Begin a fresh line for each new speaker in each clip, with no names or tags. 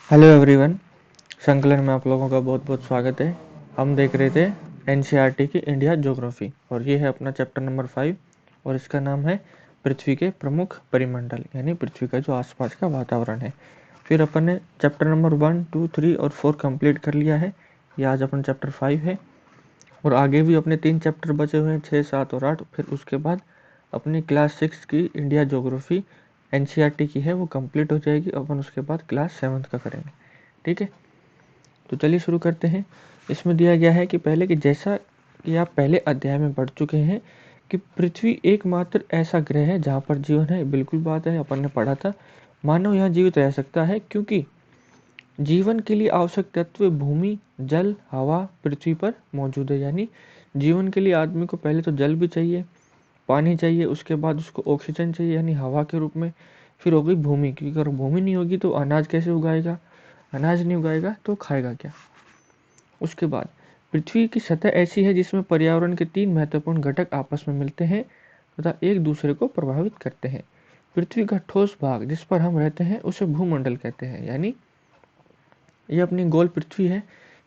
Hello everyone. संकलन में आप लोगों का बहुत बहुत स्वागत है। हम देख रहे थे एनसीईआरटी की इंडिया ज्योग्राफी और ये है अपना चैप्टर नंबर 5 और इसका नाम है पृथ्वी के प्रमुख परिमंडल, यानी पृथ्वी का जो आसपास का वातावरण है। फिर अपन ने चैप्टर नंबर 1, 2, 3 और 4 कंप्लीट कर लिया है। ये आज अपन चैप्टर 5 है और आगे भी अपने 3 चैप्टर बचे हुए हैं, 6, 7 और 8। फिर उसके बाद अपनी क्लास 6 की इंडिया ज्योग्राफी एनसीईआरटी की है वो कंप्लीट हो जाएगी। अपन उसके बाद क्लास 7 का करेंगे। ठीक है, तो चलिए शुरू करते हैं। इसमें दिया गया है कि पहले कि जैसा कि आप पहले अध्याय में पढ़ चुके हैं कि पृथ्वी एकमात्र ऐसा ग्रह है जहाँ पर जीवन है। बिल्कुल बात है, अपन ने पढ़ा था। मानव यहाँ जीवित रह सकता है क्योंकि जीवन के लिए आवश्यक तत्व भूमि, जल, हवा पृथ्वी पर मौजूद है। यानी जीवन के लिए आदमी को पहले तो जल भी चाहिए, पानी चाहिए, उसके बाद उसको ऑक्सीजन चाहिए यानी हवा के रूप में। फिर हो गई भूमि, क्योंकि अगर भूमि नहीं होगी तो अनाज कैसे उगाएगा, अनाज नहीं उगाएगा तो खाएगा क्या। उसके बाद पृथ्वी की सतह ऐसी है जिसमें पर्यावरण के 3 महत्वपूर्ण घटक आपस में मिलते हैं तथा एक दूसरे को प्रभावित करते हैं। पृथ्वी का ठोस भाग जिस पर हम रहते हैं उसे भूमंडल कहते हैं। यानी ये अपनी गोल पृथ्वी है,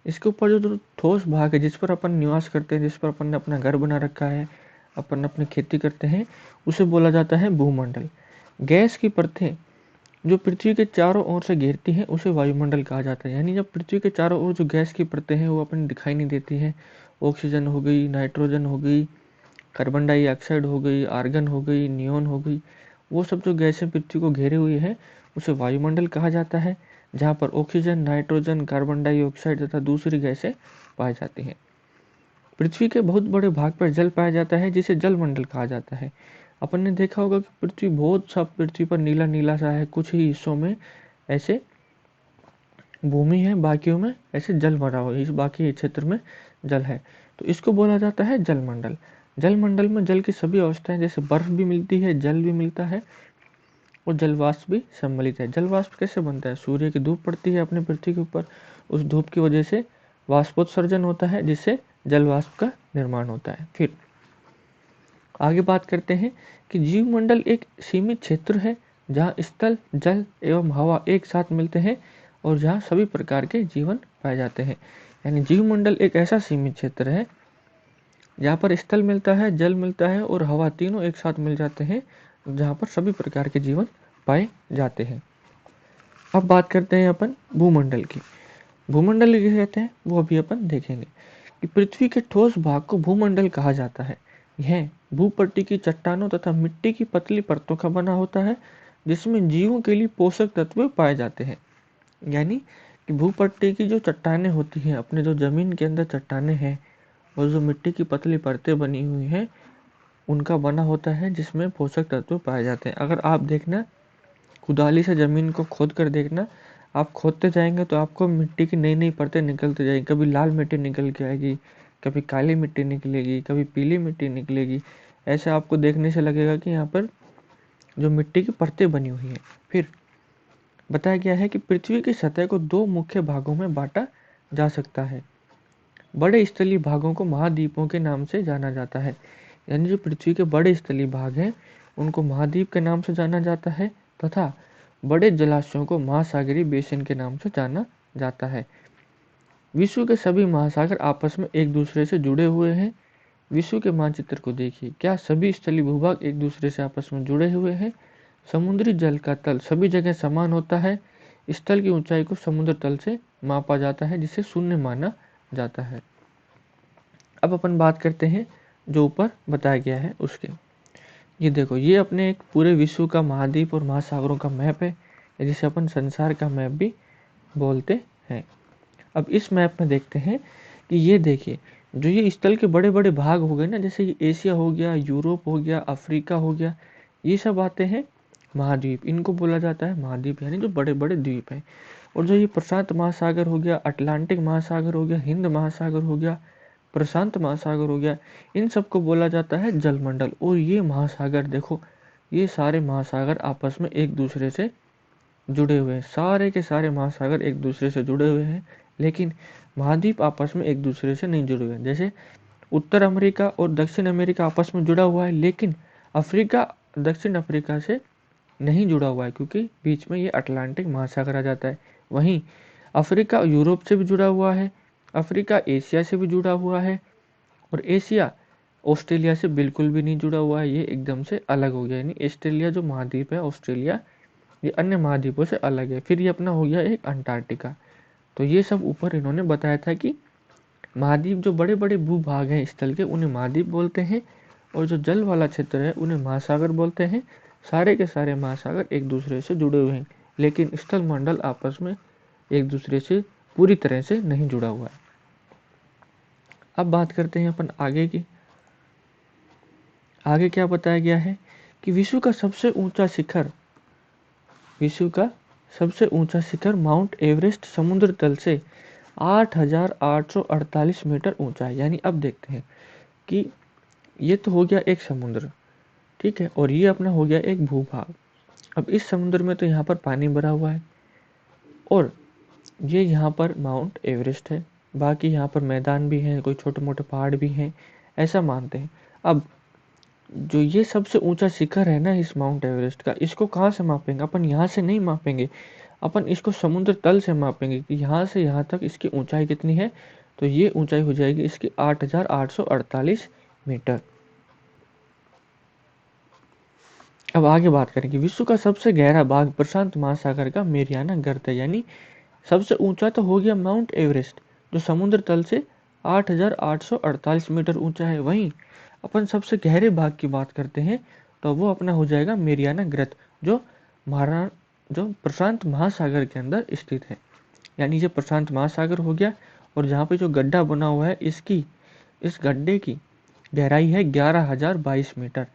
इसके ऊपर जो ठोस भाग है जिस पर अपन निवास करते हैं, जिस पर अपन ने अपना घर बना रखा है, अपन अपनी खेती करते हैं, उसे बोला जाता है भूमंडल। गैस की परतें जो पृथ्वी के चारों ओर से घेरती हैं उसे वायुमंडल कहा जाता है। यानी जब पृथ्वी के चारों ओर जो गैस की परतें हैं वो अपन दिखाई नहीं देती हैं, ऑक्सीजन हो गई, नाइट्रोजन हो गई, कार्बन डाइऑक्साइड हो गई, आर्गन हो गई, नियोन हो गई, वो सब जो गैसें पृथ्वी को घेरे हुई है उसे वायुमंडल कहा जाता है, जहाँ पर ऑक्सीजन, नाइट्रोजन, कार्बन डाइऑक्साइड तथा दूसरी गैसें पाई जाती हैं। पृथ्वी के बहुत बड़े भाग पर जल पाया जाता है जिसे जलमंडल कहा जाता है। अपन ने देखा होगा कि पृथ्वी बहुत सा पृथ्वी पर नीला नीला सा है, कुछ ही हिस्सों में ऐसे भूमि है, बाकियों में ऐसे जल भरा हुआ है, इस बाकी क्षेत्र में जल है, तो इसको बोला जाता है जलमंडल। जलमंडल में जल की सभी अवस्थाएं, जैसे बर्फ भी मिलती है, जल भी मिलता है और जलवाष्प भी सम्मिलित है। जलवाष्प कैसे बनता है, सूर्य की धूप पड़ती है अपने पृथ्वी के ऊपर, उस धूप की वजह से वाष्पोत्सर्जन होता है जिससे जलवाष्प का निर्माण होता है। फिर आगे बात करते हैं कि जीवमंडल एक सीमित क्षेत्र है जहाँ स्थल, जल एवं हवा एक साथ मिलते हैं और जहाँ सभी प्रकार के जीवन पाए जाते हैं। यानी जीवमंडल एक ऐसा सीमित क्षेत्र है जहाँ पर स्थल मिलता है, जल मिलता है और हवा, तीनों एक साथ मिल जाते हैं, जहाँ पर सभी प्रकार के जीवन पाए जाते हैं। अब बात करते हैं अपन भूमंडल की। भूमंडल किसे कहते हैं वो अभी अपन देखेंगे कि पृथ्वी के ठोस भाग को भूमंडल कहा जाता है। यह भूपट्टी की चट्टानों तथा मिट्टी की पतली परतों का बना होता है जिसमें जीवों के लिए पोषक तत्व पाए जाते हैं। यानी कि भूपट्टी की जो चट्टानें होती हैं, अपने जो जमीन के अंदर चट्टानें हैं और जो मिट्टी की पतली परतें बनी हुई हैं, उनका बना होता है जिसमें पोषक तत्व पाए जाते हैं। अगर आप देखना, कुदाली से ज़मीन को खोद कर देखना, आप खोदते जाएंगे तो आपको मिट्टी की नई नई परतें निकलती जाएगी। कभी लाल मिट्टी निकल के आएगी, कभी काली मिट्टी निकलेगी, कभी पीली मिट्टी निकलेगी। ऐसे आपको देखने से लगेगा कि यहाँ पर जो मिट्टी की परतें बनी हुई हैं। फिर बताया गया है कि पृथ्वी की सतह को 2 मुख्य भागों में बांटा जा सकता है। बड़े स्थलीय भागों को महाद्वीपों के नाम से जाना जाता है। यानी जो पृथ्वी के बड़े स्थलीय भाग हैं उनको महाद्वीप के नाम से जाना जाता है तथा बड़े जलाशयों को महासागरीय बेसिन के नाम से जाना जाता है। विश्व के सभी महासागर आपस में एक दूसरे से जुड़े हुए हैं। विश्व के मानचित्र को देखिए, क्या सभी स्थलीय भूभाग एक दूसरे से आपस में जुड़े हुए हैं। समुद्री जल का तल सभी जगह समान होता है। स्थल की ऊंचाई को समुद्र तल से मापा जाता है जिसे शून्य माना जाता है। अब अपन बात करते हैं जो ऊपर बताया गया है उसके। ये देखो, ये अपने एक पूरे विश्व का महाद्वीप और महासागरों का मैप है, जिसे अपन संसार का मैप भी बोलते हैं। अब इस मैप में देखते हैं कि ये देखिए, जो ये स्थल के बड़े बड़े भाग हो गए ना, जैसे ये एशिया हो गया, यूरोप हो गया, अफ्रीका हो गया, ये सब आते हैं महाद्वीप। इनको बोला जाता है महाद्वीप, यानी जो बड़े बड़े द्वीप हैं। और जो ये प्रशांत महासागर हो गया, अटलांटिक महासागर हो गया, हिंद महासागर हो गया, प्रशांत महासागर हो गया, इन सबको बोला जाता है जलमंडल। और ये महासागर देखो, ये सारे महासागर आपस में एक दूसरे से जुड़े हुए हैं। सारे के सारे महासागर एक दूसरे से जुड़े हुए हैं, लेकिन महाद्वीप आपस में एक दूसरे से नहीं जुड़े हुए हैं। जैसे उत्तर अमेरिका और दक्षिण अमेरिका आपस में जुड़ा हुआ है, लेकिन अफ्रीका दक्षिण अफ्रीका से नहीं जुड़ा हुआ है, क्योंकि बीच में ये अटलांटिक महासागर आ जाता है। वहीं अफ्रीका यूरोप से भी जुड़ा हुआ है, अफ्रीका एशिया से भी जुड़ा हुआ है, और एशिया ऑस्ट्रेलिया से बिल्कुल भी नहीं जुड़ा हुआ है, ये एकदम से अलग हो गया। यानी ऑस्ट्रेलिया जो महाद्वीप है, ऑस्ट्रेलिया, ये अन्य महाद्वीपों से अलग है। फिर ये अपना हो गया एक अंटार्कटिका। तो ये सब ऊपर इन्होंने बताया था कि महाद्वीप जो बड़े बड़े भूभाग हैं स्थल के, उन्हें महाद्वीप बोलते हैं, और जो जल वाला क्षेत्र है उन्हें महासागर बोलते हैं। सारे के सारे महासागर एक दूसरे से जुड़े हुए हैं, लेकिन स्थल मंडल आपस में एक दूसरे से पूरी तरह से नहीं जुड़ा हुआ है। अब बात करते हैं अपन आगे की। आगे क्या बताया गया है कि विश्व का सबसे ऊंचा शिखर माउंट एवरेस्ट समुद्र तल से 8,848 मीटर ऊंचा है। यानी अब देखते हैं कि ये तो हो गया एक समुद्र, ठीक है, और ये अपना हो गया एक भूभाग। अब इस समुद्र में तो यहाँ पर पानी भरा हुआ है, और ये यहाँ पर माउंट एवरेस्ट है, बाकी यहाँ पर मैदान भी हैं, कोई छोटे मोटे पहाड़ भी हैं, ऐसा मानते हैं। अब जो ये सबसे ऊंचा शिखर है ना इस माउंट एवरेस्ट का, इसको कहाँ से मापेंगे? अपन यहाँ से नहीं मापेंगे, अपन इसको समुद्र तल से मापेंगे कि यहाँ से यहाँ तक इसकी ऊंचाई कितनी है। तो ये ऊंचाई हो जाएगी इसकी 8,848 मीटर। अब आगे बात करें कि विश्व का सबसे गहरा भाग प्रशांत महासागर का मेरियाना गर्त है। यानी सबसे ऊंचा तो हो गया माउंट एवरेस्ट, जो समुद्र तल से 8,848 मीटर ऊंचा है। वहीं अपन सबसे गहरे भाग की बात करते हैं तो वो अपना हो जाएगा मेरियाना गर्त, जो प्रशांत महासागर के अंदर स्थित है। यानी ये प्रशांत महासागर हो गया, और जहाँ पे जो गड्ढा बना हुआ है इस गड्ढे की गहराई है 11,022 मीटर।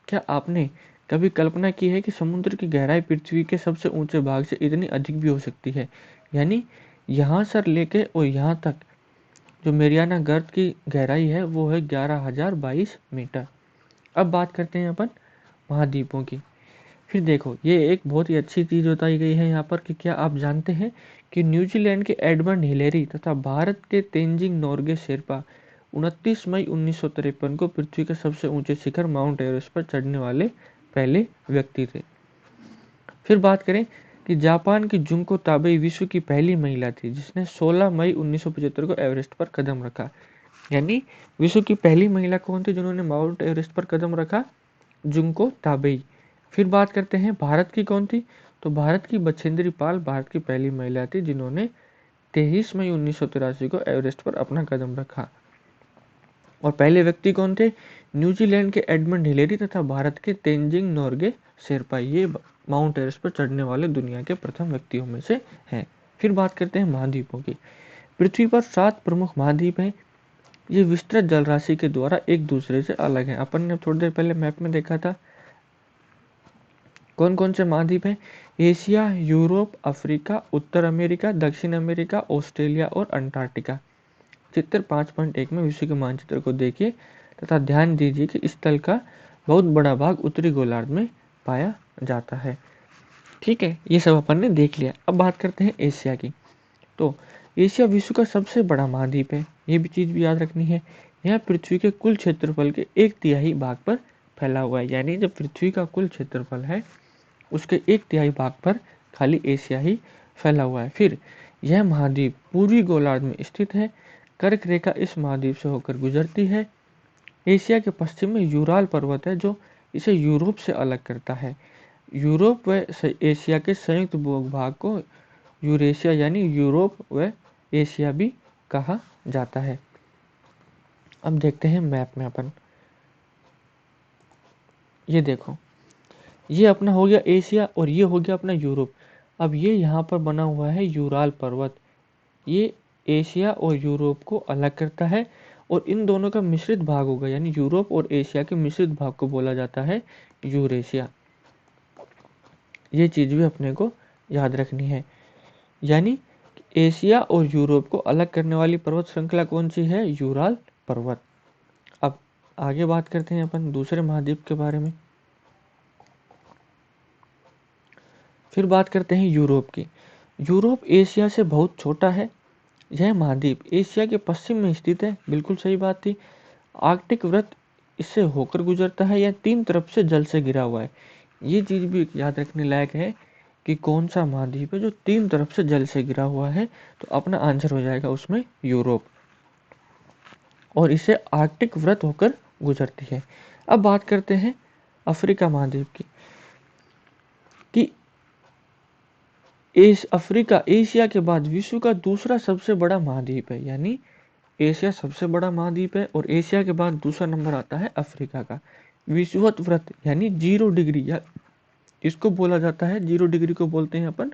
क्या आपने कभी कल्पना की है कि समुद्र की गहराई पृथ्वी के सबसे ऊंचे भाग से इतनी अधिक भी हो सकती है? यानी यहाँ से लेके और यहाँ तक जो मेरियाना गर्त की गहराई है वो है 11,022 मीटर। अब बात करते हैं अपन महाद्वीपों की। फिर देखो, ये एक बहुत ही अच्छी चीज़ बताई गई है यहाँ पर कि क्या आप जानते हैं कि न्यूजीलैंड के एडमंड हिलेरी तथा भारत के तेंजिंग नोर्गे शेरपा 29 मई 1953 को पृथ्वी के सबसे ऊंचे शिखर माउंट एवरेस्ट पर चढ़ने वाले पहले व्यक्ति थे। फिर बात करें कि जापान की जुंको ताबेई विश्व की पहली महिला थी जिसने 16 मई 1975 को एवरेस्ट पर कदम रखा। यानी विश्व की पहली महिला कौन थी जिन्होंने माउंट एवरेस्ट पर कदम रखा? Junko Tabei. फिर बात करते हैं भारत की कौन थी, तो भारत की बछेंद्री पाल भारत की पहली महिला थी जिन्होंने 23 मई 1983 को एवरेस्ट पर अपना कदम रखा। और पहले व्यक्ति कौन थे? न्यूजीलैंड के एडमंड हिलेरी तथा भारत के तेंजिंग नोर्गे शेरपा। ये माउंट एवरेस्ट पर चढ़ने वाले दुनिया के प्रथम व्यक्तियों में से हैं। फिर बात करते हैं महाद्वीपों की। पृथ्वी पर 7 प्रमुख महाद्वीप हैं। ये विस्तृत जलराशि के द्वारा एक दूसरे से अलग हैं। अपन ने थोड़ी देर पहले मैप में देखा था कौन कौन से महाद्वीप हैं। एशिया, यूरोप, अफ्रीका, उत्तर अमेरिका, दक्षिण अमेरिका, ऑस्ट्रेलिया और अंटार्कटिका। चित्र 5.1 में विश्व के मानचित्र को देखिए तथा ध्यान दीजिए कि इस तल का बहुत बड़ा भाग उत्तरी गोलार्ध में पाया जाता है। ठीक है, ये सब अपन ने देख लिया। अब बात करते हैं एशिया की। तो एशिया विश्व का सबसे बड़ा महाद्वीप है, ये भी चीज़ भी याद रखनी है। यह पृथ्वी के कुल क्षेत्रफल के 1/3 भाग पर फैला हुआ है। यानी जब पृथ्वी का कुल क्षेत्रफल है उसके 1/3 भाग पर खाली एशिया ही फैला हुआ है। फिर यह महाद्वीप पूर्वी गोलार्ध में स्थित है। कर्क रेखा इस महाद्वीप से होकर गुजरती है। एशिया के पश्चिम में यूराल पर्वत है जो इसे यूरोप से अलग करता है। यूरोप व एशिया के संयुक्त भूभाग को यूरेशिया यानी यूरोप व एशिया भी कहा जाता है। अब देखते हैं मैप में अपन। ये देखो, ये अपना हो गया एशिया और ये हो गया अपना यूरोप। अब ये यहाँ पर बना हुआ है यूराल पर्वत, ये एशिया और यूरोप को अलग करता है, और इन दोनों का मिश्रित भाग होगा यानी यूरोप और एशिया के मिश्रित भाग को बोला जाता है यूरेशिया। ये चीज भी अपने को याद रखनी है। यानी एशिया और यूरोप को अलग करने वाली पर्वत श्रृंखला कौन सी है? यूराल पर्वत। अब आगे बात करते हैं अपन दूसरे महाद्वीप के बारे में। फिर बात करते हैं यूरोप की। यूरोप एशिया से बहुत छोटा है। यह महाद्वीप एशिया के पश्चिम में स्थित है, बिल्कुल सही बात थी। आर्कटिक वृत्त इससे होकर गुजरता है। यह 3 तरफ से जल से घिरा हुआ है। ये चीज भी याद रखने लायक है कि कौन सा महाद्वीप है जो 3 तरफ से जल से घिरा हुआ है, तो अपना आंसर हो जाएगा उसमें यूरोप, और इसे आर्कटिक वृत्त होकर गुजरती है। अब बात करते हैं अफ्रीका महाद्वीप की, कि अफ्रीका एशिया के बाद विश्व का दूसरा सबसे बड़ा महाद्वीप है, यानी एशिया सबसे बड़ा महाद्वीप है और एशिया के बाद दूसरा नंबर आता है अफ्रीका का। विषुवत वृत्त यानी 0 डिग्री, या इसको बोला जाता है 0 डिग्री को बोलते हैं अपन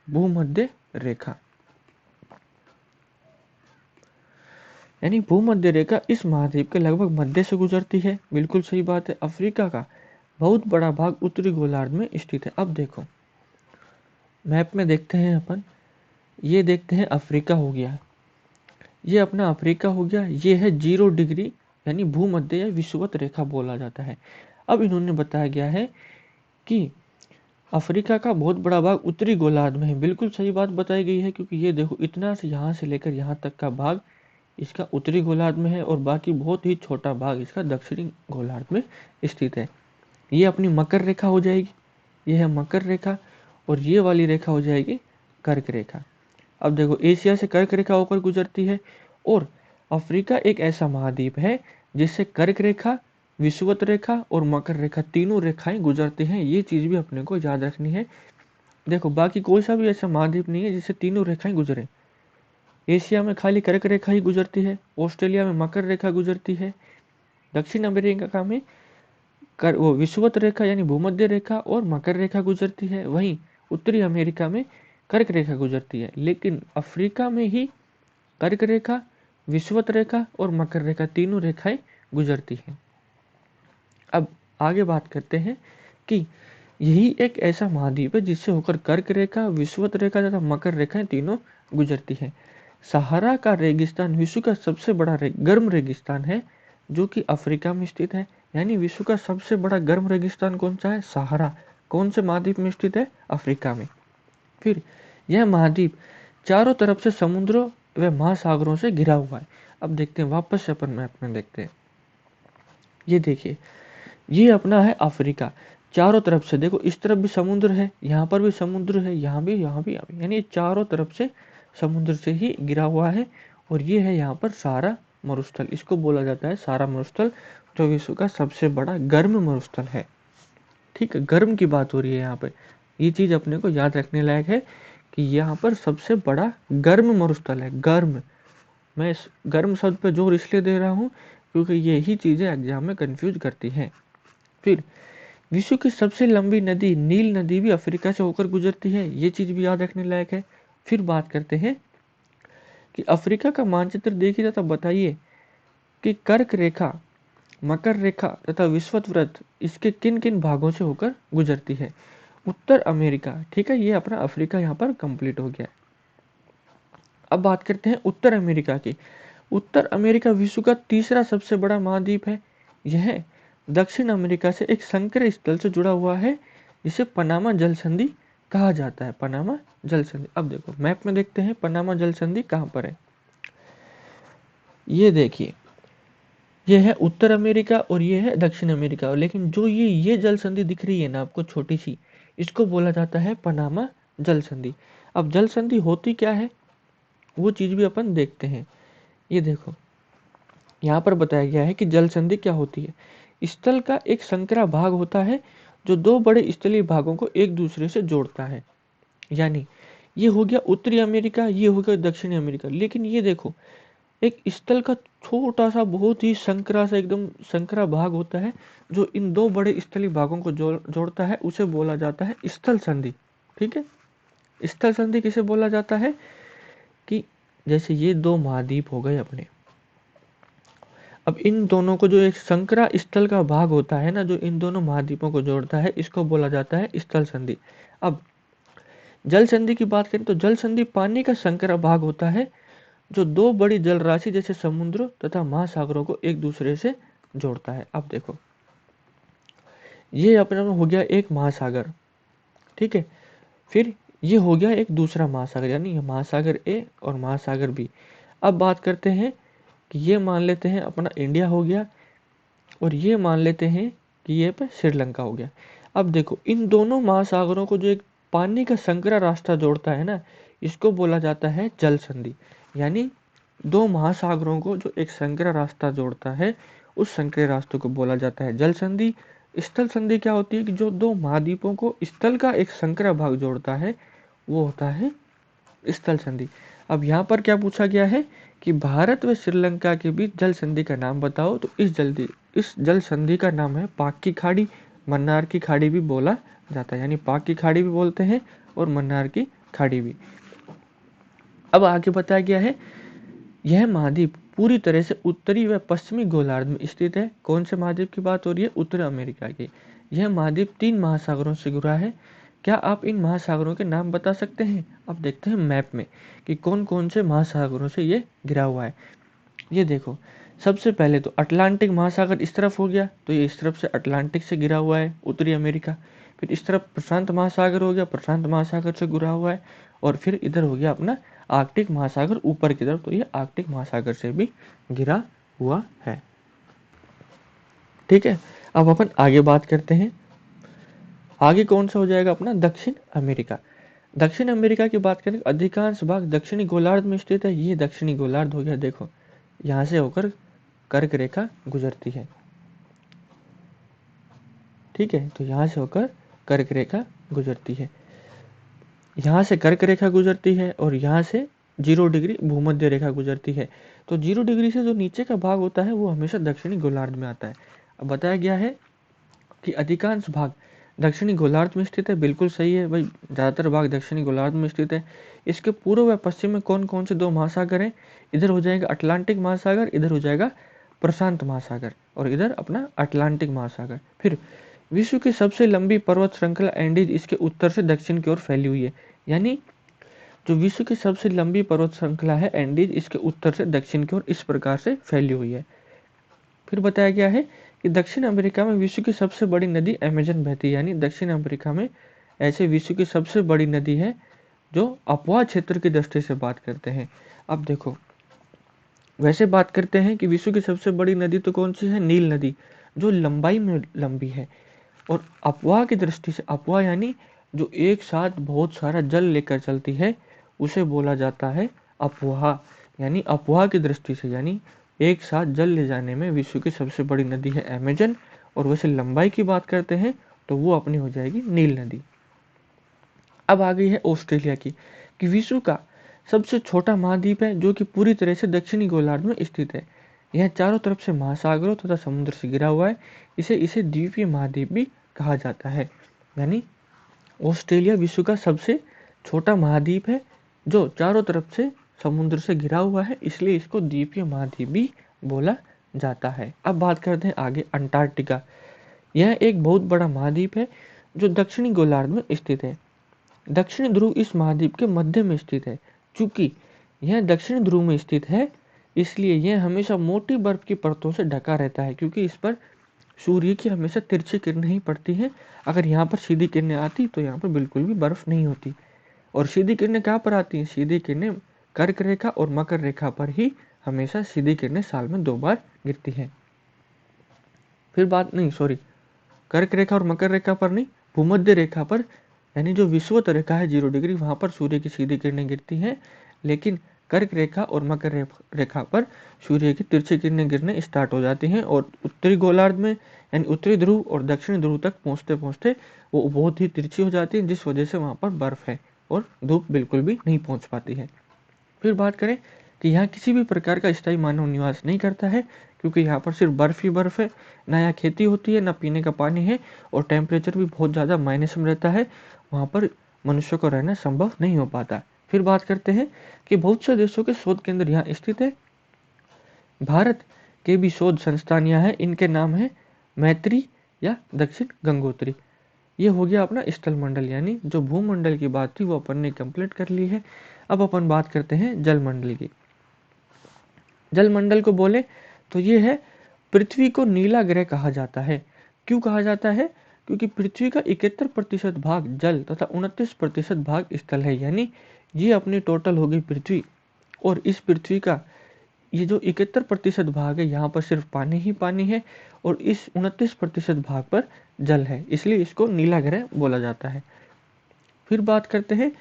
भूमध्य रेखा, यानी भूमध्य रेखा इस महाद्वीप के लगभग मध्य से गुजरती है। बिल्कुल सही बात है। अफ्रीका का बहुत बड़ा भाग उत्तरी गोलार्ध में स्थित है। अब देखो मैप में देखते हैं अपन, ये देखते हैं अफ्रीका हो गया, ये अपना अफ्रीका हो गया, ये है 0 डिग्री यानी भूमध्य या विषुवत रेखा बोला जाता है। अब इन्होंने बताया गया है कि अफ्रीका का बहुत बड़ा भाग उत्तरी गोलार्ध में है। बिल्कुल सही बात बताई गई है, क्योंकि ये देखो इतना से यहाँ से लेकर यहाँ तक का भाग इसका उत्तरी गोलार्ध में है और बाकी बहुत ही छोटा भाग इसका दक्षिणी गोलार्ध में स्थित है। ये अपनी मकर रेखा हो जाएगी, ये है मकर रेखा, और ये वाली रेखा हो जाएगी कर्क रेखा। अब देखो एशिया से कर्क रेखा होकर गुजरती है, और अफ्रीका एक ऐसा महाद्वीप है जिससे कर्क रेखा, विषुवत रेखा और मकर रेखा तीनों रेखाएं गुजरती हैं। ये चीज भी अपने को याद रखनी है। देखो बाकी कोई सा भी ऐसा महाद्वीप नहीं है जिससे तीनों रेखाएं गुजरे। एशिया में खाली कर्क रेखा ही गुजरती है, ऑस्ट्रेलिया में मकर रेखा गुजरती है, दक्षिण अमेरिका में वो विषुवत रेखा यानी भूमध्य रेखा और मकर रेखा गुजरती है, वहीं उत्तरी अमेरिका में कर्क रेखा गुजरती है। लेकिन अफ्रीका में ही कर्क रेखा, विषुवत रेखा और मकर रेखा तीनों रेखाएं गुजरती हैं। अब आगे बात करते हैं कि यही एक ऐसा महाद्वीप है जिससे होकर कर्क रेखा, विषुवत रेखा तथा मकर रेखाएं तीनों गुजरती हैं। सहारा का रेगिस्तान विश्व का सबसे बड़ा गर्म रेगिस्तान है जो कि अफ्रीका में स्थित है, यानी विश्व का सबसे बड़ा गर्म रेगिस्तान कौन सा है? सहारा। कौन से महाद्वीप में स्थित है? अफ्रीका में। फिर यह महाद्वीप चारों तरफ से समुद्रों व महासागरों से घिरा हुआ है। अब देखते हैं, वापस से अपन मैप में देखते हैं। ये देखिए, ये अपना है अफ्रीका, चारों तरफ से देखो, इस तरफ भी समुद्र है, यहाँ पर भी समुद्र है, यहाँ भी, यहाँ भी, यानी चारों तरफ से समुद्र से ही घिरा हुआ है। और ये है यहाँ पर सारा मरुस्थल, इसको बोला जाता है सारा मरुस्थल, जो विश्व का सबसे बड़ा गर्म मरुस्थल है। ठीक है, गर्म की बात हो रही है यहाँ पर। ये चीज अपने को याद रखने लायक है कि यहाँ पर सबसे बड़ा गर्म मरुस्थल है। गर्म, मैं इस गर्म शब्द पे जोर इसलिए दे रहा हूँ क्योंकि यही चीजें एग्जाम में कंफ्यूज करती हैं। फिर विश्व की सबसे लंबी नदी नील नदी भी अफ्रीका से होकर गुजरती है, ये चीज भी याद रखने लायक है। फिर बात करते हैं कि अफ्रीका का मानचित्र देखिए तथा बताइए कि कर्क रेखा, मकर रेखा तथा विषुवत वृत्त इसके किन किन भागों से होकर गुजरती है। उत्तर अमेरिका, ठीक है, ये अपना अफ्रीका यहाँ पर कंप्लीट हो गया। अब बात करते हैं उत्तर अमेरिका की। उत्तर अमेरिका विश्व का तीसरा सबसे बड़ा महाद्वीप है। यह दक्षिण अमेरिका से एक संकर स्थल से जुड़ा हुआ है जिसे पनामा जल संधि कहा जाता है। पनामा जल संधि, अब देखो मैप में देखते हैं पनामा जल संधि कहां पर है। ये देखिए, ये है उत्तर अमेरिका और ये है दक्षिण अमेरिका, लेकिन जो ये जल संधि दिख रही है ना आपको छोटी सी, इसको बोला जाता है पनामा जल संधि। अब जल संधि होती क्या है वो चीज भी अपन देखते हैं। ये देखो यहाँ पर बताया गया है कि जल संधि क्या होती है। स्थल का एक संकरा भाग होता है जो दो बड़े स्थलीय भागों को एक दूसरे से जोड़ता है। यानी ये हो गया उत्तरी अमेरिका, ये हो गया दक्षिणी अमेरिका। लेकिन ये देखो एक स्थल का छोटा सा बहुत ही संकरा सा एकदम संकरा भाग होता है जो इन दो बड़े स्थलीय भागों को जोड़ता है, उसे बोला जाता है स्थल संधि। ठीक है, स्थल संधि किसे बोला जाता है कि जैसे ये दो महाद्वीप हो गए अपने, अब इन दोनों को जो एक संकरा स्थल का भाग होता है ना, जो इन दोनों महाद्वीपों को जोड़ता है, इसको बोला जाता है स्थल संधि। अब जल संधि की बात करें तो जल संधि पानी का संकरा भाग होता है जो दो बड़ी जल राशि जैसे समुद्र तथा महासागरों को एक दूसरे से जोड़ता है। अब देखो ये अपना हो गया एक महासागर, ठीक है, फिर ये हो गया एक दूसरा महासागर, यानी महासागर ए और महासागर बी। अब बात करते हैं कि ये मान लेते हैं अपना इंडिया हो गया और ये मान लेते हैं कि ये पे श्रीलंका हो गया। अब देखो इन दोनों महासागरों को जो एक पानी का संकरा रास्ता जोड़ता है ना, इसको बोला जाता है जल संधि। यानी दो महासागरों को जो एक संकरा रास्ता जोड़ता है, उस संकरे रास्ते को बोला जाता है जल संधि। स्थल संधि क्या होती है कि जो दो महाद्वीपों को स्थल का एक संकरा भाग जोड़ता है, वो होता है स्थल संधि। अब यहाँ पर क्या पूछा गया है कि भारत व श्रीलंका के बीच जल संधि का नाम बताओ, तो इस जल संधि का नाम है पाक की खाड़ी। मन्नार की खाड़ी भी बोला जाता है, यानी पाक की खाड़ी भी बोलते हैं और मन्नार की खाड़ी भी। अब आगे बताया गया है यह महाद्वीप पूरी तरह से उत्तरी व पश्चिमी गोलार्ध में स्थित है। कौन से महाद्वीप की बात हो रही है? उत्तरी अमेरिका की। यह महाद्वीप 3 महासागरों से घिरा है। क्या आप इन महासागरों के नाम बता सकते हैं? अब देखते हैं मैप में कि कौन कौन से महासागरों से ये घिरा हुआ है। ये देखो, सबसे पहले तो अटलांटिक महासागर इस तरफ हो गया, तो ये इस तरफ से अटलांटिक से घिरा हुआ है उत्तरी अमेरिका। फिर इस तरफ प्रशांत महासागर हो गया, प्रशांत महासागर से घिरा हुआ है। और फिर इधर हो गया अपना आर्कटिक महासागर ऊपर की तरफ, तो ये आर्कटिक महासागर से भी घिरा हुआ है। ठीक है, अब अपन आगे बात करते हैं। आगे कौन सा हो जाएगा अपना दक्षिण अमेरिका। दक्षिण अमेरिका की बात करें, अधिकांश भाग दक्षिणी गोलार्ध में स्थित है। ये दक्षिणी गोलार्ध हो गया, देखो यहां से होकर कर्क रेखा गुजरती है। ठीक है, तो यहां से होकर कर्क रेखा गुजरती है, यहां से कर्क रेखा गुजरती है और यहां से 0 डिग्री भूमध्य रेखा गुजरती है। तो 0 डिग्री से जो नीचे का भाग होता है वो हमेशा दक्षिणी गोलार्ध में आता है। अब बताया गया है कि अधिकांश भाग दक्षिणी गोलार्ध में स्थित है। बिल्कुल सही है भाई, ज्यादातर भाग दक्षिणी गोलार्ध में स्थित है। इसके पूर्व व पश्चिम में कौन कौन से दो महासागर हैं? इधर हो जाएगा अटलांटिक महासागर, इधर हो जाएगा प्रशांत महासागर, और इधर अपना अटलांटिक महासागर। फिर विश्व की सबसे लंबी पर्वत श्रृंखला एंडीज इसके उत्तर से दक्षिण की ओर फैली हुई है। यानी जो विश्व की सबसे लंबी पर्वत श्रृंखला है एंडीज, इसके उत्तर से दक्षिण की ओर इस प्रकार से फैली हुई है। फिर बताया गया है कि दक्षिण अमेरिका में विश्व की सबसे बड़ी नदी अमेजन बहती है। यानी दक्षिण अमेरिका में ऐसे विश्व की सबसे बड़ी नदी है जो अपवाह क्षेत्र की दृष्टि से बात करते हैं। अब देखो, वैसे बात करते हैं कि विश्व की सबसे बड़ी नदी तो कौन सी है? नील नदी, जो लंबाई में लंबी है। और अपवाह की दृष्टि से, अपवाह यानी जो एक साथ बहुत सारा जल लेकर चलती है, उसे बोला जाता है अपवाह। यानी अपवाह की दृष्टि से, यानी एक साथ जल ले जाने में विश्व की सबसे बड़ी नदी है अमेजन। और वैसे लंबाई की बात करते हैं तो वो अपनी हो जाएगी नील नदी। अब आ गई है ऑस्ट्रेलिया की, कि विश्व का सबसे छोटा महाद्वीप है जो कि पूरी तरह से दक्षिणी गोलार्ध में स्थित है। यह चारों तरफ से महासागरों तथा समुद्र से घिरा हुआ है। इसे द्वीपीय महाद्वीप भी कहा जाता है। यानी ऑस्ट्रेलिया विश्व का सबसे छोटा महाद्वीप है जो चारों तरफ से समुद्र से घिरा हुआ है, इसलिए इसको द्वीपीय महाद्वीप भी बोला जाता है। अब बात करते हैं आगे अंटार्कटिका। यह एक बहुत बड़ा महाद्वीप है जो दक्षिणी गोलार्ध में स्थित है। दक्षिणी ध्रुव इस महाद्वीप के मध्य में स्थित है। चूंकि यह दक्षिणी ध्रुव में स्थित है, इसलिए यह हमेशा मोटी बर्फ की परतों से ढका रहता है, क्योंकि इस पर सूर्य की हमेशा तिरछी किरणें ही पड़ती हैं। अगर यहाँ पर सीधी किरणें आती तो यहाँ पर बिल्कुल भी बर्फ नहीं होती। और सीधी किरणें कहाँ पर आती हैं? सीधी किरणें कर्क रेखा और मकर रेखा पर ही हमेशा सीधी किरणें साल में 2 बार गिरती हैं। फिर बात नहीं, सॉरी, कर्क रेखा और मकर रेखा पर नहीं, भूमध्य रेखा पर, यानी जो विषुवत रेखा है 0 डिग्री, वहां पर सूर्य की सीधी किरणें गिरती हैं। लेकिन कर्क रेखा और मकर रेखा पर सूर्य की तिरछी किरणें गिरने स्टार्ट हो जाती हैं। और उत्तरी गोलार्ध में, यानी उत्तरी ध्रुव और दक्षिणी ध्रुव तक पहुंचते पहुंचते वो बहुत ही तिरछी हो जाती है, जिस वजह से वहां पर बर्फ है और धूप बिल्कुल भी नहीं पहुंच पाती है। फिर बात करें कि यहाँ किसी भी प्रकार का स्थायी मानव निवास नहीं करता है, क्योंकि यहाँ पर सिर्फ बर्फ ही बर्फ है। ना यहाँ खेती होती है, ना पीने का पानी है, और टेम्परेचर भी बहुत ज़्यादा माइनस में रहता है। वहाँ पर मनुष्य को रहना संभव नहीं हो पाता। फिर बात करते हैं कि बहुत से देशों के शोध केंद्र यहाँ स्थित है। भारत के भी शोध संस्थान यहाँ है। इनके नाम है मैत्री या दक्षिण गंगोत्री। ये हो गया अपना स्थल मंडल, यानी जो भूमंडल की बात थी वो अपन ने कंप्लीट कर ली है। अब अपन बात करते हैं जलमंडल की। जलमंडल को बोले तो ये है, पृथ्वी को नीला ग्रह कहा जाता है। क्यों कहा जाता है? क्योंकि पृथ्वी का 71% भाग जल तथा 29% भाग स्थल है। यानी ये अपनी टोटल हो गई पृथ्वी, और इस पृथ्वी का ये जो 71% भाग है यहाँ पर सिर्फ पानी ही पानी है और इस 29% भाग पर जल है, इसलिए इसको नीला ग्रह बोला जाता है। फिर बात करते हैं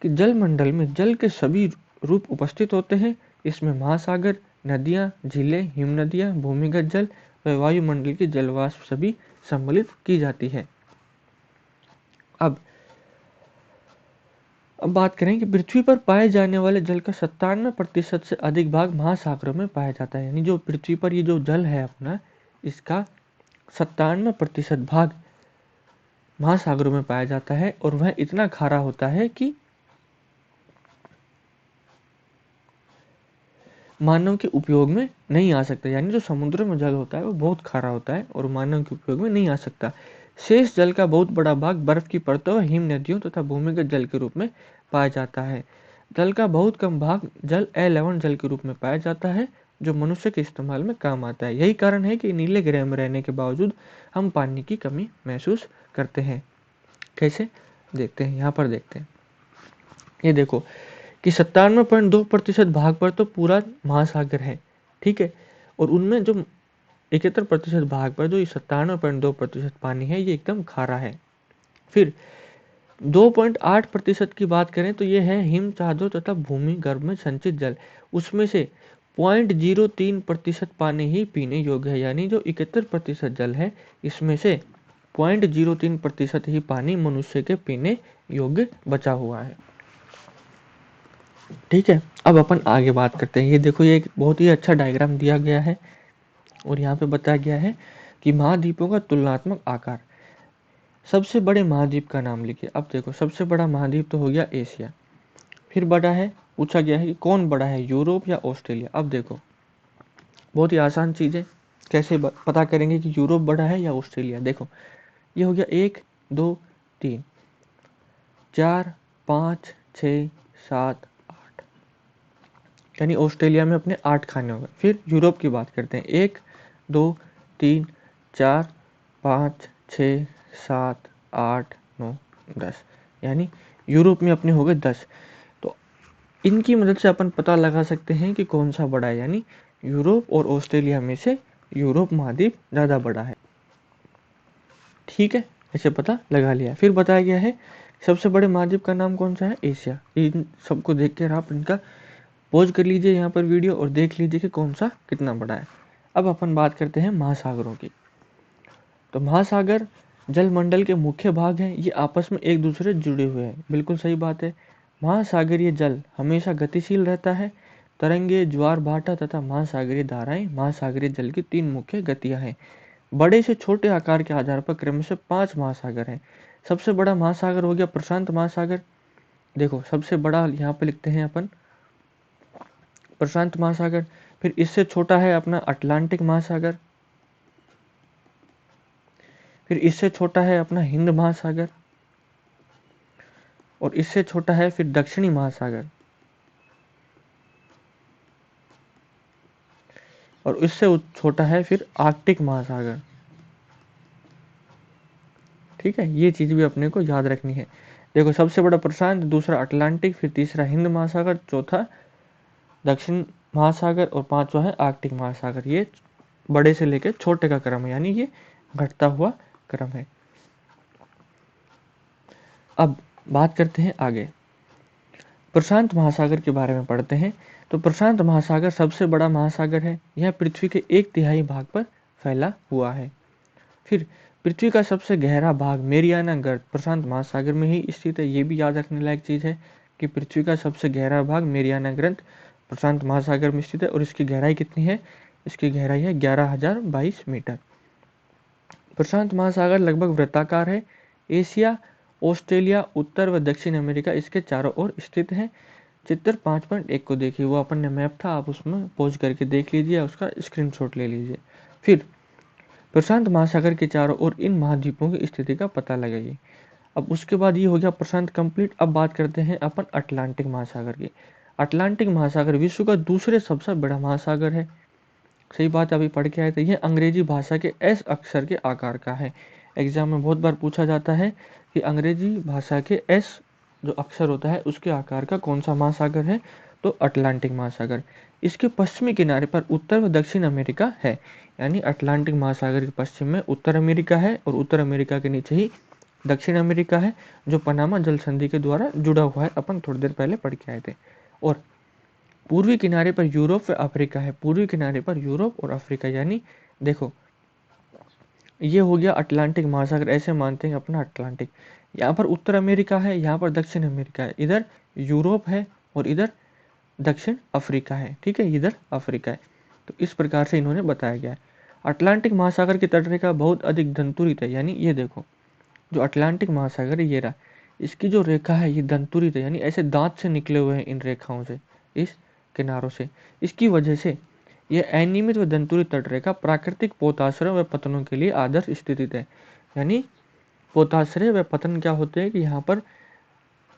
कि जल मंडल में जल के सभी रूप उपस्थित होते हैं। इसमें महासागर, नदियां, झीलें, हिमनदियां, भूमिगत जल व वायुमंडल की जलवाष्प सभी सम्मिलित की जाती है। अब बात करें कि पृथ्वी पर पाए जाने वाले जल का 97% से अधिक भाग महासागरों में पाया जाता है। यानी जो पृथ्वी पर ये जो जल है अपना, इसका 97% भाग महासागरों में पाया जाता है और वह इतना खारा होता है कि मानव के उपयोग में नहीं आ सकता। यानी जो समुद्र में जल होता है वो बहुत खारा होता है और मानव के उपयोग में नहीं आ सकता। शेष जल का बहुत बड़ा भाग बर्फ की परतों व हिम नदियों तथा भूमिगत जल के रूप में पाया जाता है। जल का बहुत कम भाग जल लवण जल के रूप में पाया जाता है, जो मनुष्य के इस्तेमाल में काम आता है। यही कारण है कि नीले ग्रह में रहने के बावजूद हम पानी की कमी महसूस करते हैं। कैसे देखते हैं, यहाँ पर देखते हैं। ये देखो कि 97.2% भाग पर तो पूरा महासागर है, ठीक है, और उनमें जो 71% भाग पर जो 97.2% पानी है ये एकदम खारा है। फिर 2.8% की बात करें तो ये है हिम चादरों तथा भूमि गर्भ में संचित जल। उसमें से 0.03% पानी ही पीने योग्य है। यानी जो 71% जल है इसमें से 0.03% ही पानी मनुष्य के पीने योग्य बचा हुआ है। ठीक है, अब अपन आगे बात करते हैं। ये देखो, ये एक बहुत ही अच्छा डायग्राम दिया गया है और यहाँ पे बताया गया है कि महाद्वीपों का तुलनात्मक आकार। सबसे बड़े महाद्वीप का नाम लिखिए। अब देखो, सबसे बड़ा महाद्वीप तो हो गया एशिया। फिर बड़ा है, पूछा गया है कि कौन बड़ा है, यूरोप या ऑस्ट्रेलिया। अब देखो, बहुत ही आसान चीज है, कैसे पता करेंगे कि यूरोप बड़ा है या ऑस्ट्रेलिया। देखो, ये हो गया 1 2 3 4 5 6 7 8, यानी ऑस्ट्रेलिया में अपने 8 खाने होंगे। फिर यूरोप की बात करते हैं, 1 2 3 4 5 6 7 8 9 10, यानी यूरोप में अपने हो गए 10। तो इनकी मदद से अपन पता लगा सकते हैं कि कौन सा बड़ा है। यानी यूरोप और ऑस्ट्रेलिया में से यूरोप महाद्वीप ज़्यादा बड़ा है। ठीक है, ऐसे पता लगा लिया। फिर बताया गया है सबसे बड़े महाद्वीप का नाम कौन सा है, एशिया। इन सबको देख कर आप इनका पॉज कर लीजिए यहाँ पर वीडियो और देख लीजिए कि कौन सा कितना बड़ा है। अब अपन बात करते हैं महासागरों की। तो महासागर जलमंडल के मुख्य भाग हैं, ये आपस में एक दूसरे जुड़े हुए हैं। बिल्कुल सही बात है। महासागरीय जल हमेशा गतिशील रहता है। तरंगे, ज्वार भाटा तथा महासागरीय धाराएं महासागरीय जल की 3 मुख्य गतियां हैं। बड़े से छोटे आकार के आधार पर क्रमशः 5 महासागर हैं। सबसे बड़ा महासागर हो गया प्रशांत महासागर। देखो, सबसे बड़ा यहाँ पे लिखते हैं अपन प्रशांत महासागर। फिर इससे छोटा है अपना अटलांटिक महासागर। फिर इससे छोटा है अपना हिंद महासागर और इससे छोटा है फिर दक्षिणी महासागर और इससे छोटा है फिर आर्कटिक महासागर। ठीक है, ये चीज भी अपने को याद रखनी है। देखो, सबसे बड़ा प्रशांत, दूसरा अटलांटिक, फिर तीसरा हिंद महासागर, चौथा दक्षिण महासागर और पांचवा है आर्कटिक महासागर। ये बड़े से लेकर छोटे का क्रम है, यानी ये घटता हुआ क्रम है। अब बात करते हैं आगे, प्रशांत महासागर के बारे में पढ़ते हैं। तो प्रशांत महासागर सबसे बड़ा महासागर है। यह पृथ्वी के 1/3 भाग पर फैला हुआ है। फिर पृथ्वी का सबसे गहरा भाग मेरियाना गर्त प्रशांत महासागर में ही स्थित है। ये भी याद रखने लायक चीज है कि पृथ्वी का सबसे गहरा भाग मेरियाना ग्रंथ प्रशांत महासागर में स्थित है और इसकी गहराई कितनी है, इसकी गहराई है 11,022 मीटर। प्रशांत महासागर लगभग वृत्ताकार है। एशिया, ऑस्ट्रेलिया, उत्तर व दक्षिण अमेरिका इसके चारों ओर स्थित है। चित्र 5.1 को देखिए, वो अपन ने मैप था, आप उसमें पॉज करके देख लीजिए, उसका स्क्रीनशॉट ले लीजिए। फिर प्रशांत महासागर के चारों ओर इन महाद्वीपों की स्थिति का पता लगाइए। अब उसके बाद ये हो गया प्रशांत कंप्लीट। अब बात करते हैं अपन अटलांटिक महासागर की। अटलांटिक महासागर विश्व का दूसरे सबसे बड़ा महासागर है। सही बात, अभी पढ़ के आए थे। यह अंग्रेजी भाषा के एस अक्षर के आकार का है। एग्जाम में बहुत बार पूछा जाता है कि अंग्रेजी भाषा के एस जो अक्षर होता है उसके आकार का कौन सा महासागर है, तो अटलांटिक महासागर। इसके पश्चिमी किनारे पर उत्तर व दक्षिण अमेरिका है, यानी अटलांटिक महासागर के पश्चिम में उत्तर अमेरिका है और उत्तर अमेरिका के नीचे ही दक्षिण अमेरिका है, जो पनामा जल संधि के द्वारा जुड़ा हुआ है, अपन थोड़ी देर पहले पढ़ के आए थे। और पूर्वी किनारे पर यूरोप व अफ्रीका है, पूर्वी किनारे पर यूरोप और अफ्रीका, यानी देखो ये हो गया अटलांटिक महासागर, ऐसे मानते हैं अपना अटलांटिक। यहाँ पर उत्तर अमेरिका है, यहाँ पर दक्षिण अमेरिका है, इधर यूरोप है और इधर दक्षिण अफ्रीका है, ठीक है, इधर अफ्रीका है। तो इस प्रकार से इन्होंने बताया गया है। अटलांटिक महासागर की तटरेखा बहुत अधिक दंतुरित है, यानी ये देखो जो अटलांटिक महासागर है ये रहा, इसकी जो रेखा है ये दंतुरित है, यानी ऐसे दांत से निकले हुए हैं इन रेखाओं से, इस किनारों से। इसकी वजह से यह अनियमित व दंतुरित तटरेखा प्राकृतिक पोताश्रय व पतनों के लिए आदर्श स्थिति है। यानी पोताश्रय व पतन क्या होते हैं कि यहाँ पर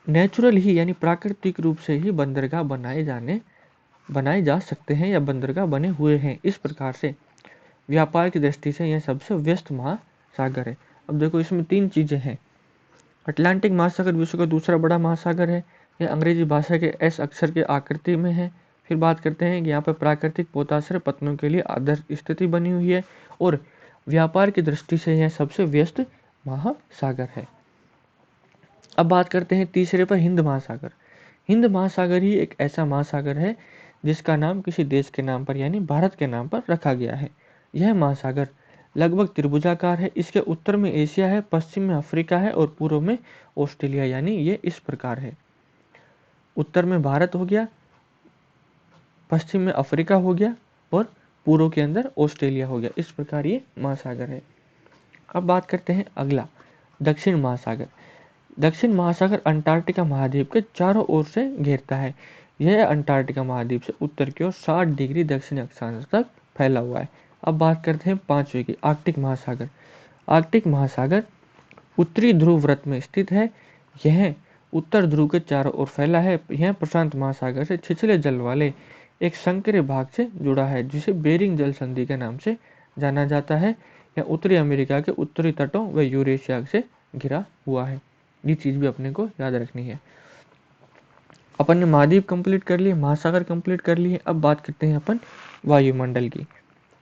नेचुरल ही यानी प्राकृतिक रूप से ही बंदरगाह बनाए जा सकते हैं या बंदरगाह बने हुए हैं। इस प्रकार से व्यापार की दृष्टि से यह सबसे व्यस्त महासागर है। अब देखो इसमें तीन चीजें हैं। अटलांटिक महासागर विश्व का दूसरा बड़ा महासागर है। यह अंग्रेजी भाषा के एस अक्षर के आकृति में है। फिर बात करते हैं कि यहाँ पर प्राकृतिक पोताश्रय पतनों के लिए आदर्श स्थिति बनी हुई है और व्यापार की दृष्टि से यह सबसे व्यस्त महासागर है। अब बात करते हैं तीसरे पर हिंद महासागर। हिंद महासागर ही एक ऐसा महासागर है जिसका नाम किसी देश के नाम पर यानी भारत के नाम पर रखा गया है। यह महासागर लगभग त्रिभुजाकार है। इसके उत्तर में एशिया है, पश्चिम में अफ्रीका है और पूर्व में ऑस्ट्रेलिया, यानी ये इस प्रकार है। उत्तर में भारत हो गया, पश्चिम में अफ्रीका हो गया और पूर्व के अंदर ऑस्ट्रेलिया हो गया। इस प्रकार ये महासागर है। अब बात करते हैं अगला, दक्षिण महासागर। दक्षिण महासागर अंटार्कटिका महाद्वीप के चारों ओर से घेरता है। यह अंटार्कटिका महाद्वीप से उत्तर की ओर 60 डिग्री दक्षिण अक्षांश तक फैला हुआ है। अब बात करते हैं पांचवे की, आर्कटिक महासागर। आर्कटिक महासागर उत्तरी ध्रुव व्रत में स्थित है। यह उत्तर ध्रुव के चारों ओर फैला है। यह प्रशांत महासागर से छिछले जल वाले एक संकरे भाग से जुड़ा है जिसे बेरिंग जल संधि के नाम से जाना जाता है। यह उत्तरी अमेरिका के उत्तरी तटों व यूरेशिया से घिरा हुआ है। ये चीज भी अपने को याद रखनी है। अपन ने महाद्वीप कंप्लीट कर लिए, महासागर कंप्लीट कर लिए। अब बात करते हैं अपन वायुमंडल की।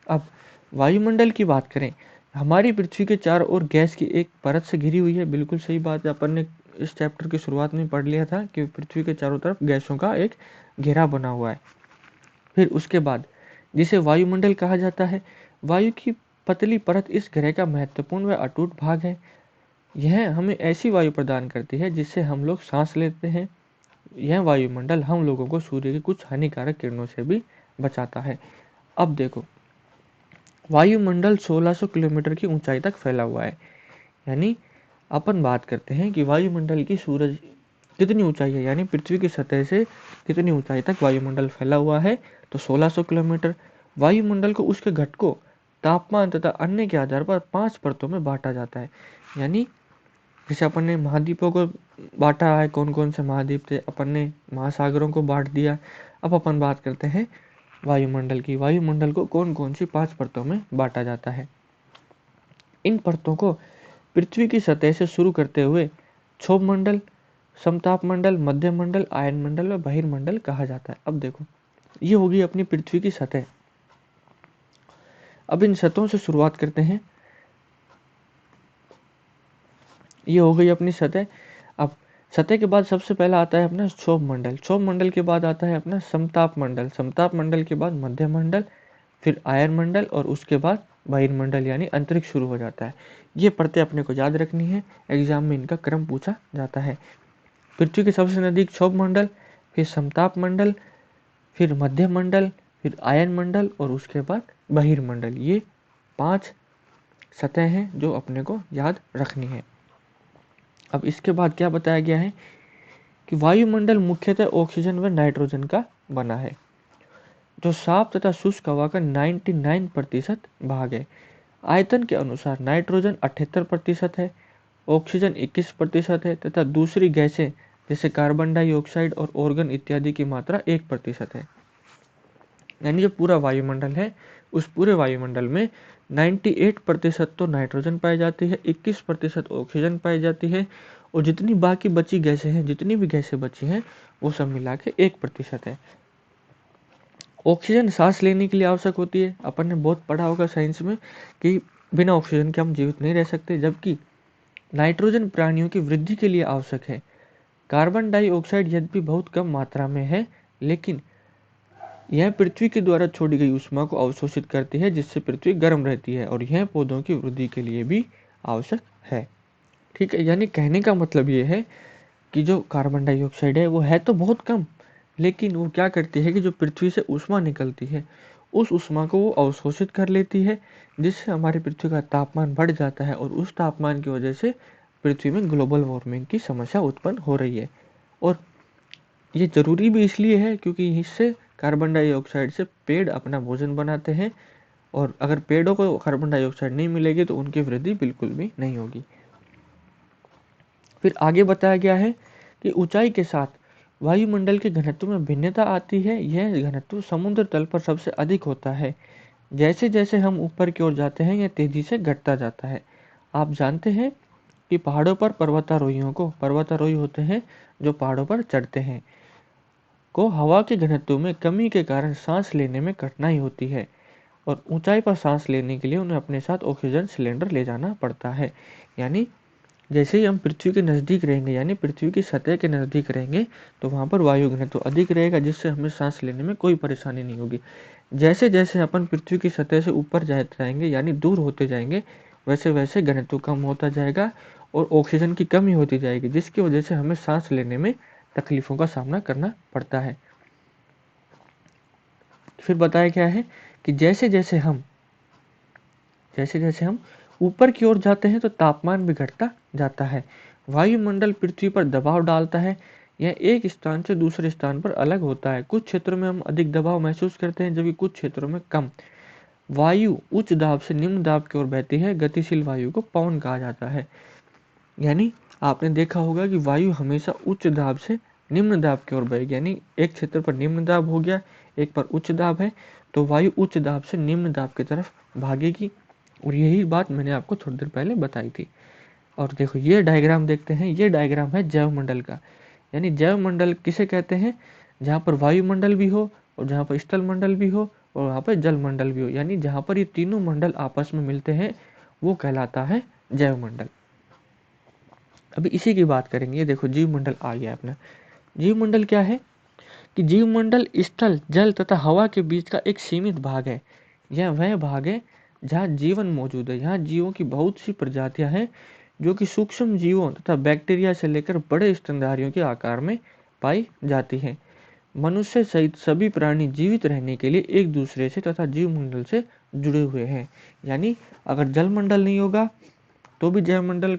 अब वायुमंडल की बात करें, हमारी पृथ्वी के चारों ओर गैस की एक परत से घिरी हुई है। बिल्कुल सही बात है, अपन ने इस चैप्टर की शुरुआत में पढ़ लिया था कि पृथ्वी के चारों तरफ गैसों का एक घेरा बना हुआ है। फिर उसके बाद जिसे वायुमंडल कहा जाता है, वायु की पतली परत इस घेरे का महत्वपूर्ण व अटूट भाग है। यह हमें ऐसी वायु प्रदान करती है जिससे हम लोग सांस लेते हैं। यह वायुमंडल हम लोगों को सूर्य की कुछ हानिकारक किरणों से भी बचाता है। अब देखो, वायुमंडल 1600 किलोमीटर की ऊंचाई तक फैला हुआ है। यानी अपन बात करते हैं कि वायुमंडल की सूरज कितनी ऊंचाई है, यानी पृथ्वी की सतह से कितनी ऊंचाई तक वायुमंडल फैला हुआ है, तो 1600 किलोमीटर। वायुमंडल को उसके घटकों, तापमान तथा अन्य के आधार पर 5 परतों में बांटा जाता है। यानी जैसे अपन ने महाद्वीपों को बांटा है, कौन कौन से महाद्वीप थे, अपन ने महासागरों को बांट दिया। अब अपन बात करते हैं वायुमंडल की। वायुमंडल को कौन कौन सी 5 परतों में बांटा जाता है। इन परतों को पृथ्वी की सतह से शुरू करते हुए क्षोभ मंडल, समताप मंडल, मध्य मंडल, आयन मंडल व बहिर्मंडल कहा जाता है। अब देखो, ये होगी अपनी पृथ्वी की सतह। अब इन सतहों से शुरुआत करते हैं। ये हो गई अपनी सतह। अब सतह के बाद सबसे पहला आता है अपना क्षोभ मंडल। क्षोभ मंडल के बाद आता है अपना समताप मंडल। समताप मंडल के बाद मध्य मंडल, फिर आयन मंडल और उसके बाद बहिर्मंडल यानी अंतरिक्ष शुरू हो जाता है। ये परतें अपने को याद रखनी है, एग्जाम में इनका क्रम पूछा जाता है। पृथ्वी के सबसे नजदीक क्षोभ मंडल, फिर समताप मंडल, फिर मध्य मंडल, फिर आयन मंडल और उसके बाद बहिर्मंडल। ये 5 सतह हैं जो अपने को याद रखनी है। अब इसके बाद क्या बताया गया है कि वायुमंडल मुख्यतः ऑक्सीजन व नाइट्रोजन का बना है, जो साफ तथा शुष्क हवा का 99% भाग है। आयतन के अनुसार नाइट्रोजन 78% है, ऑक्सीजन 21% है तथा दूसरी गैसें जैसे कार्बन डाइऑक्साइड और ऑर्गन इत्यादि की मात्रा 1% है। यानी जो पूरा वायुमंडल है, उस पूरे वायुमंडल में 98% तो नाइट्रोजन पाई जाती है, 21% ऑक्सीजन पाई जाती है और जितनी बाकी बची गैसें हैं, जितनी भी गैसें बची हैं, वो सब मिला के 1% है। ऑक्सीजन सांस लेने के लिए आवश्यक होती है। अपन ने बहुत पढ़ा होगा साइंस में कि बिना ऑक्सीजन के हम जीवित नहीं रह सकते, जबकि नाइट्रोजन प्राणियों की वृद्धि के लिए आवश्यक है। कार्बन डाइऑक्साइड यद्यपि बहुत कम मात्रा में है, लेकिन यह पृथ्वी के द्वारा छोड़ी गई ऊष्मा को अवशोषित करती है, जिससे पृथ्वी गर्म रहती है, और यह पौधों की वृद्धि के लिए भी आवश्यक है। ठीक है, यानी कहने का मतलब ये है कि जो कार्बन डाइऑक्साइड है वो है तो बहुत कम, लेकिन वो क्या करती है कि जो पृथ्वी से ऊष्मा निकलती है उस ऊष्मा को वो अवशोषित कर लेती है, जिससे हमारी पृथ्वी का तापमान बढ़ जाता है, और उस तापमान की वजह से पृथ्वी में ग्लोबल वार्मिंग की समस्या उत्पन्न हो रही है। और ये जरूरी भी इसलिए है क्योंकि इससे कार्बन डाइऑक्साइड से पेड़ अपना भोजन बनाते हैं, और अगर पेड़ों को कार्बन डाइऑक्साइड नहीं मिलेगी तो उनकी वृद्धि बिल्कुल भी नहीं होगी। फिर आगे बताया गया है कि ऊंचाई के साथ वायुमंडल के घनत्व में भिन्नता आती है। यह घनत्व समुद्र तल पर सबसे अधिक होता है। जैसे जैसे हम ऊपर की ओर जाते हैं यह तेजी से घटता जाता है। आप जानते हैं कि पहाड़ों पर पर्वतारोही होते हैं जो पहाड़ों पर चढ़ते हैं, को हवा के घनत्व में कमी के कारण सांस लेने में कठिनाई होती है, और ऊंचाई पर सांस लेने के लिए उन्हें अपने साथ ऑक्सीजन सिलेंडर ले जाना पड़ता है। यानी जैसे ही हम पृथ्वी के नज़दीक रहेंगे, यानी पृथ्वी की सतह के नज़दीक रहेंगे, तो वहाँ पर वायु घनत्व अधिक रहेगा, जिससे हमें सांस लेने में कोई परेशानी नहीं होगी। जैसे जैसे अपन पृथ्वी की सतह से ऊपर जाते जाएंगे, यानी दूर होते जाएंगे, वैसे वैसे घनत्व कम होता जाएगा और ऑक्सीजन की कमी होती जाएगी, जिसकी वजह से हमें सांस लेने में तकलीफों का सामना करना पड़ता है। फिर बताया गया है कि जैसे जैसे हम ऊपर की ओर जाते हैं तो तापमान भी घटता जाता है। वायुमंडल पृथ्वी पर दबाव डालता है। यह एक स्थान से दूसरे स्थान पर अलग होता है। कुछ क्षेत्रों में हम अधिक दबाव महसूस करते हैं, जबकि कुछ क्षेत्रों में कम। वायु उच्च दाब से निम्न दाब की ओर बहती है। गतिशील वायु को पवन कहा जाता है। यानी आपने देखा होगा कि वायु हमेशा उच्च दाब से निम्न दाब की ओर बहेगी। यानी एक क्षेत्र पर निम्न दाब हो गया, एक पर उच्च दाब है, तो वायु उच्च दाब से निम्न दाब की तरफ भागेगी। और यही बात मैंने आपको थोड़ी देर पहले बताई थी। और देखो ये डायग्राम देखते हैं, ये डायग्राम है जैवमंडल का। यानी जैवमंडल किसे कहते हैं? जहाँ पर वायुमंडल भी हो, और जहाँ पर स्थल मंडल भी हो, और वहाँ पर जल मंडल भी हो। यानी जहाँ पर ये तीनों मंडल आपस में मिलते हैं वो कहलाता है जैवमंडल। अभी इसी की बात करेंगे। ये देखो जीवमंडल आ गया अपना। जीवमंडल क्या है कि जीवमंडल स्थल, जल तथा हवा के बीच का एक सीमित भाग है। यह वह भाग है जहाँ जीवन मौजूद है। यहाँ जीवों की बहुत सी प्रजातियां हैं जो कि सूक्ष्म जीवों तथा बैक्टीरिया से लेकर बड़े स्तनधारियों के आकार में पाई जाती हैं। मनुष्य सहित सभी प्राणी जीवित रहने के लिए एक दूसरे से तथा जीवमंडल से जुड़े हुए हैं। यानी अगर जलमंडल नहीं होगा तो भी जैवमंडल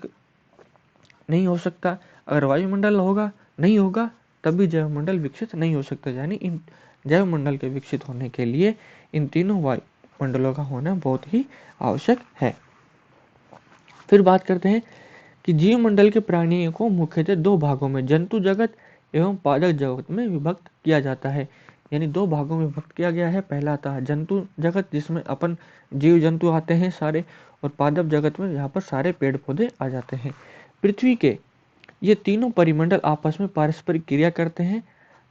नहीं हो सकता, अगर वायुमंडल नहीं होगा तब भी जैवमंडल विकसित नहीं हो सकता। यानी इन जैवमंडल के विकसित होने के लिए इन तीनों वायुमंडलों का होना बहुत ही आवश्यक है। फिर बात करते हैं कि जीवमंडल के प्राणियों को मुख्यतः दो भागों में, जंतु जगत एवं पादप जगत में विभक्त किया जाता है। यानी दो भागों में विभक्त किया गया है। पहला आता है जंतु जगत, जिसमें अपन जीव जंतु आते हैं सारे, और पादप जगत में यहाँ पर सारे पेड़ पौधे आ जाते हैं। पृथ्वी के ये तीनों परिमंडल आपस में पारस्परिक क्रिया करते हैं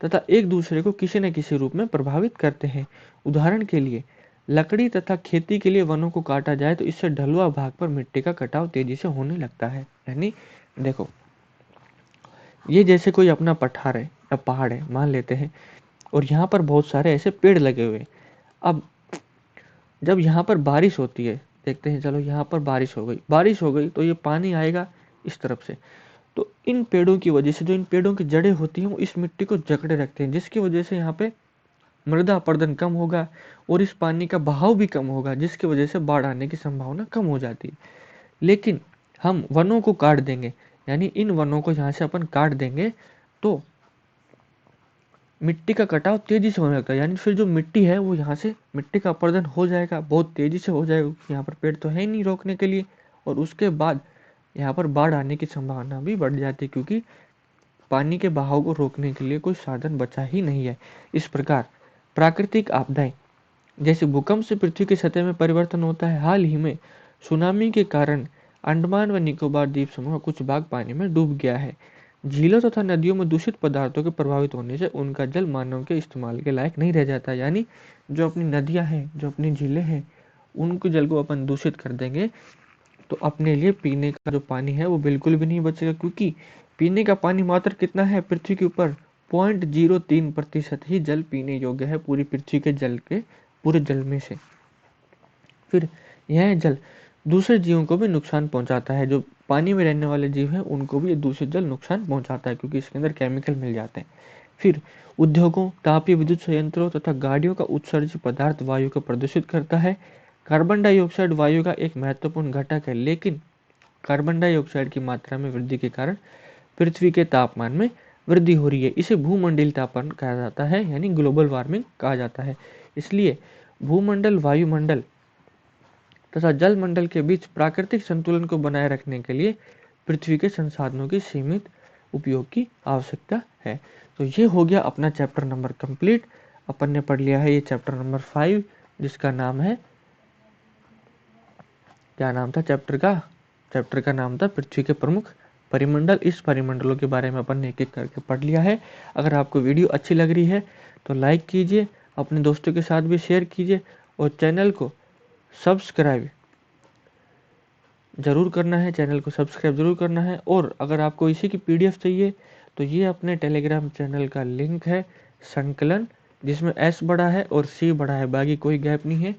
तथा एक दूसरे को किसी न किसी रूप में प्रभावित करते हैं। उदाहरण के लिए लकड़ी तथा खेती के लिए वनों को काटा जाए तो इससे ढलुआ भाग पर मिट्टी का कटाव तेजी से होने लगता है। यानी देखो, ये जैसे कोई अपना पठार है या पहाड़ है मान लेते हैं, और यहाँ पर बहुत सारे ऐसे पेड़ लगे हुए। अब जब यहाँ पर बारिश होती है, देखते हैं, चलो यहाँ पर बारिश हो गई तो ये पानी आएगा इस तरफ से, तो इन पेड़ों की वजह से, जो इन पेड़ों की जड़ें होती हैं वो इस मिट्टी को जकड़े रखते हैं, जिसकी वजह से यहाँ पे मृदा अपरदन कम होगा और इस पानी का बहाव भी कम होगा, जिसकी वजह से बाढ़ आने की संभावना कम हो जाती है। लेकिन हम वनों को काट देंगे, यानी इन वनों को यहाँ से अपन काट देंगे तो मिट्टी का कटाव तेजी से होने लगता है। यानी फिर जो मिट्टी है वो यहाँ से मिट्टी का अपरदन हो जाएगा, बहुत तेजी से हो जाएगा, यहाँ पर पेड़ तो है ही नहीं रोकने के लिए, और उसके बाद यहाँ पर बाढ़ आने की संभावना भी बढ़ जाती है, क्योंकि पानी के बहाव को रोकने के लिए कोई साधन बचा ही नहीं है। इस प्रकार प्राकृतिक आपदाएं जैसे भूकंप से पृथ्वी की सतह में परिवर्तन होता है। हाल ही में सुनामी के कारण अंडमान व निकोबार द्वीप समूह का कुछ भाग पानी में डूब गया है। झीलों तथा नदियों में दूषित पदार्थों के प्रभावित होने से उनका जल मानव के इस्तेमाल के लायक नहीं रह जाता। यानी जो अपनी नदियां हैं, जो अपनी झीलें हैं, उनके जल को अपन दूषित कर देंगे तो अपने लिए पीने का जो पानी है वो बिल्कुल भी नहीं बचेगा, क्योंकि पीने का पानी मात्र कितना है पृथ्वी के ऊपर 0.03% ही जल पीने योग्य है पूरी पृथ्वी के जल के पूरे जल में से। फिर यह जल दूसरे जीवों को भी नुकसान पहुंचाता है। जो पानी में रहने वाले जीव हैं उनको भी ये दूषित जल नुकसान पहुंचाता है, क्योंकि इसके अंदर केमिकल मिल जाते हैं। फिर उद्योगों, तापीय विद्युत संयंत्रों तथा गाड़ियों का उत्सर्जित पदार्थ वायु को प्रदूषित करता है। कार्बन डाइऑक्साइड वायु का एक महत्वपूर्ण घटक है, लेकिन कार्बन डाइऑक्साइड की मात्रा में वृद्धि के कारण पृथ्वी के तापमान में वृद्धि हो रही है। इसे भूमंडलीय तापमान कहा जाता है, यानी ग्लोबल वार्मिंग कहा जाता है। इसलिए भूमंडल, वायुमंडल तथा जल मंडल के बीच प्राकृतिक संतुलन को बनाए रखने के लिए पृथ्वी के संसाधनों की सीमित उपयोग की आवश्यकता है। तो ये हो गया अपना चैप्टर नंबर कंप्लीट। अपन ने पढ़ लिया है ये चैप्टर नंबर 5, जिसका नाम है, क्या नाम था चैप्टर का नाम था पृथ्वी के प्रमुख परिमंडल। इस परिमंडलों के बारे में अपन ने एक एक करके पढ़ लिया है। अगर आपको वीडियो अच्छी लग रही है तो लाइक कीजिए, अपने दोस्तों के साथ भी शेयर कीजिए और चैनल को सब्सक्राइब जरूर करना है, चैनल को सब्सक्राइब जरूर करना है। और अगर आपको इसी की पीडीएफ चाहिए तो ये अपने टेलीग्राम चैनल का लिंक है, संकलन, जिसमें एस बड़ा है और सी बड़ा है, बाकी कोई गैप नहीं है।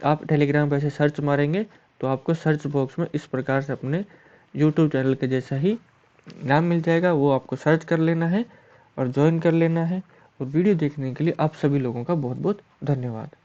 आप टेलीग्राम पर ऐसे सर्च मारेंगे तो आपको सर्च बॉक्स में इस प्रकार से अपने यूट्यूब चैनल के जैसा ही नाम मिल जाएगा, वो आपको सर्च कर लेना है और ज्वाइन कर लेना है। और वीडियो देखने के लिए आप सभी लोगों का बहुत बहुत धन्यवाद।